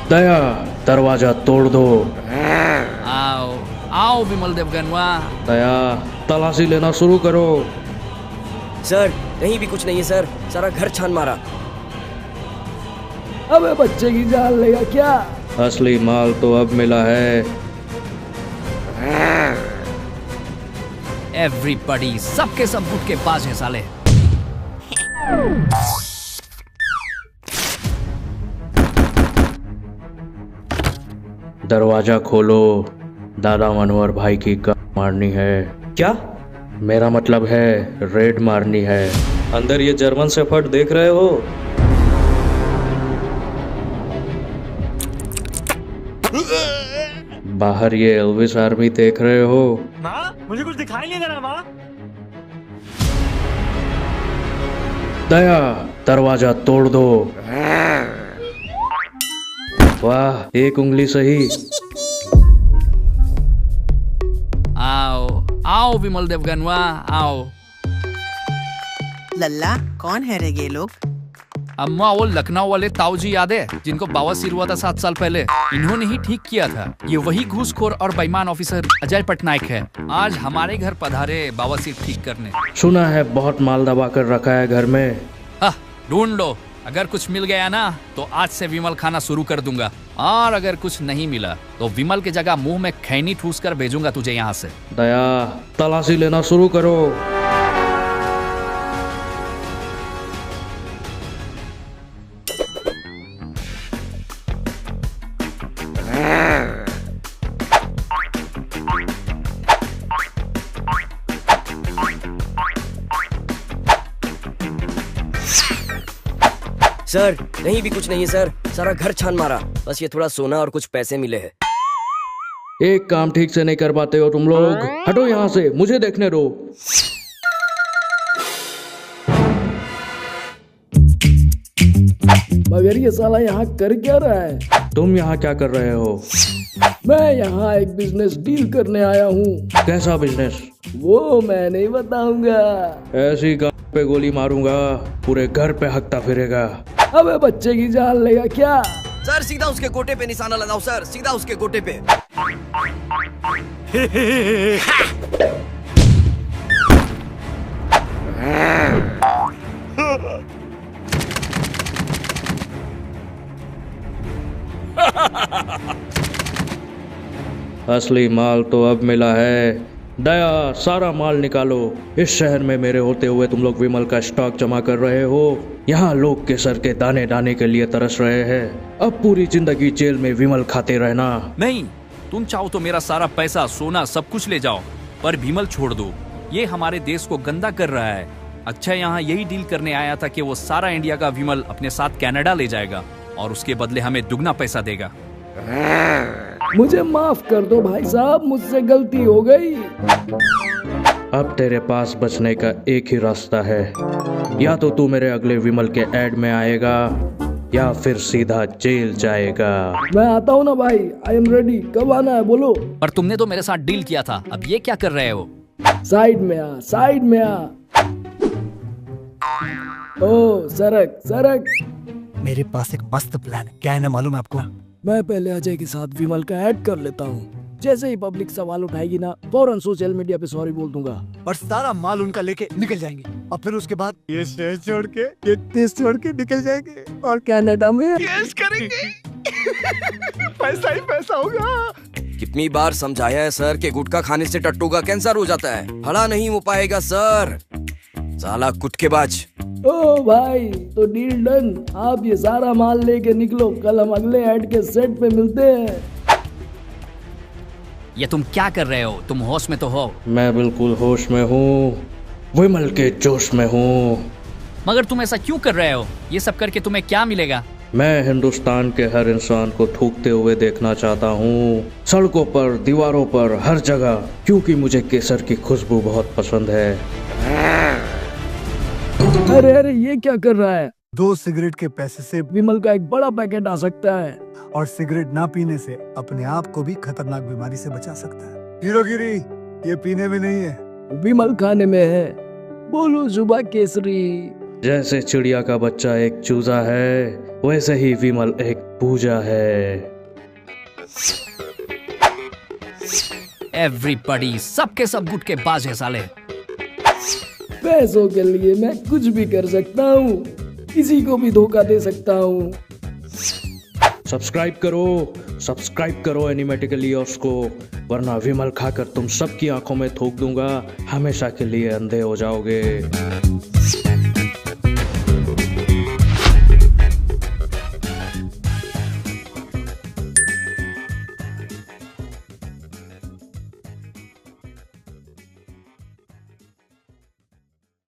दया, दरवाजा तोड़ दो। आओ आओ विमल देवगनवा। दया, तलाशी लेना शुरू करो। सर कहीं भी कुछ नहीं है सर, सारा घर छान मारा। अबे बच्चे की जान लेगा क्या? असली माल तो अब मिला है। एवरीबॉडी, सबके सब गुट के पास है साले। दरवाजा खोलो, दादा मनोहर भाई की कार मारनी है। क्या? मेरा मतलब है रेड मारनी है। अंदर ये जर्मन शेफर्ड देख रहे हो? बाहर ये एल्विस आर्मी देख रहे हो? माँ, मुझे कुछ दिखाई नहीं दे रहा माँ। दया, दरवाजा तोड़ दो। वाह, एक उंगली सही। आओ आओ विमल देवगनवा, आओ। लल्ला, कौन है रे ये लोग? अम्मा, वो लखनऊ वाले ताऊ जी याद है जिनको बवासीर हुआ था 7 साल पहले? इन्होंने ही ठीक किया था। ये वही घूसखोर और बेईमान ऑफिसर अजय पटनायक है। आज हमारे घर पधारे बवासीर ठीक करने। सुना है बहुत माल दबा कर रखा है घर में। ढूंढ लो, अगर कुछ मिल गया ना तो आज से विमल खाना शुरू कर दूंगा, और अगर कुछ नहीं मिला तो विमल की जगह मुंह में खैनी ठूस कर भेजूंगा तुझे यहाँ से। दया, तलाशी लेना शुरू करो। सर कहीं भी कुछ नहीं है सर, सारा घर छान मारा। बस ये थोड़ा सोना और कुछ पैसे मिले हैं। एक काम ठीक से नहीं कर पाते हो तुम लोग। हटो यहाँ से, मुझे देखने दो। मगर ये साला यहाँ कर क्या रहा है? तुम यहाँ क्या कर रहे हो? मैं यहाँ एक बिजनेस डील करने आया हूँ। कैसा बिजनेस? वो मैं नहीं बताऊंगा। ऐसी गांव पे गोली मारूंगा, पूरे घर पे हकता फिरेगा। अबे बच्चे की जान लेगा क्या? सर सीधा उसके गोटे पे निशाना लगाओ सर, सीधा उसके गोटे पे। असली माल तो अब मिला है। दया, सारा माल निकालो। इस शहर में मेरे होते हुए तुम लोग विमल का स्टॉक जमा कर रहे हो। यहाँ लोग के सर के दाने दाने के लिए तरस रहे हैं। अब पूरी जिंदगी जेल में विमल खाते रहना। नहीं, तुम चाहो तो मेरा सारा पैसा, सोना, सब कुछ ले जाओ, पर विमल छोड़ दो। ये हमारे देश को गंदा कर रहा है। अच्छा, यहाँ यही डील करने आया था कि वो सारा इंडिया का विमल अपने साथ कनाडा ले जाएगा और उसके बदले हमें दुगना पैसा देगा। मुझे माफ कर दो भाई साहब, मुझसे गलती हो गई। अब तेरे पास बचने का एक ही रास्ता है। या तो तू मेरे अगले विमल के एड में आएगा या फिर सीधा जेल जाएगा। मैं आता हूँ ना भाई, आई एम रेडी। कब आना है बोलो? पर तुमने तो मेरे साथ डील किया था, अब ये क्या कर रहे हो? साइड में आ, साइड में आ। ओ सरक सरक। मेरे पास एक मस्त प्लान है, क्या है ना मालूम है आपको? मैं पहले अजय के साथ विमल का ऐड कर लेता हूँ। जैसे ही पब्लिक सवाल उठाएगी ना, फौरन सोशल मीडिया पे सॉरी बोल दूंगा और सारा माल उनका लेके निकल जाएंगे, और फिर उसके बाद ये शहर छोड़ के, ये देश छोड़ के निकल जाएंगे और कनाडा में केस करेंगे। पैसा ही पैसा होगा। कितनी बार समझाया है सर कि गुटखा खाने से टट्टू का कैंसर हो जाता है। खड़ा नहीं हो पाएगा सर, साला कुटकेबाज। ओ भाई, तो डील डन। आप ये सारा माल लेके निकलो, कल हम अगले ऐड के सेट पे मिलते हैं। ये तुम क्या कर रहे हो? तुम होश में तो हो? मैं बिल्कुल होश में हूँ, विमल के जोश में हूँ। मगर तुम ऐसा क्यों कर रहे हो? ये सब करके तुम्हें क्या मिलेगा? मैं हिंदुस्तान के हर इंसान को थूकते हुए देखना चाहता हूँ, सड़कों पर, दीवारों पर, हर जगह, क्योंकि मुझे केसर की खुशबू बहुत पसंद है। अरे अरे, ये क्या कर रहा है? 2 सिगरेट के पैसे से विमल का एक बड़ा पैकेट आ सकता है। और सिगरेट ना पीने से अपने आप को भी खतरनाक बीमारी से बचा सकता है। हीरोगिरी ये पीने में नहीं है, विमल खाने में है। बोलो जुबा केसरी। जैसे चिड़िया का बच्चा एक चूजा है, वैसे ही विमल एक पूजा है। एवरीबॉडी, सबके सब गुट के बाज है साले। पैसों के लिए मैं कुछ भी कर सकता हूँ, किसी को भी धोखा दे सकता हूँ। सब्सक्राइब करो एनिमेटिकलियोस को, वरना विमल खाकर तुम सबकी आंखों में थूक दूंगा, हमेशा के लिए अंधे हो जाओगे।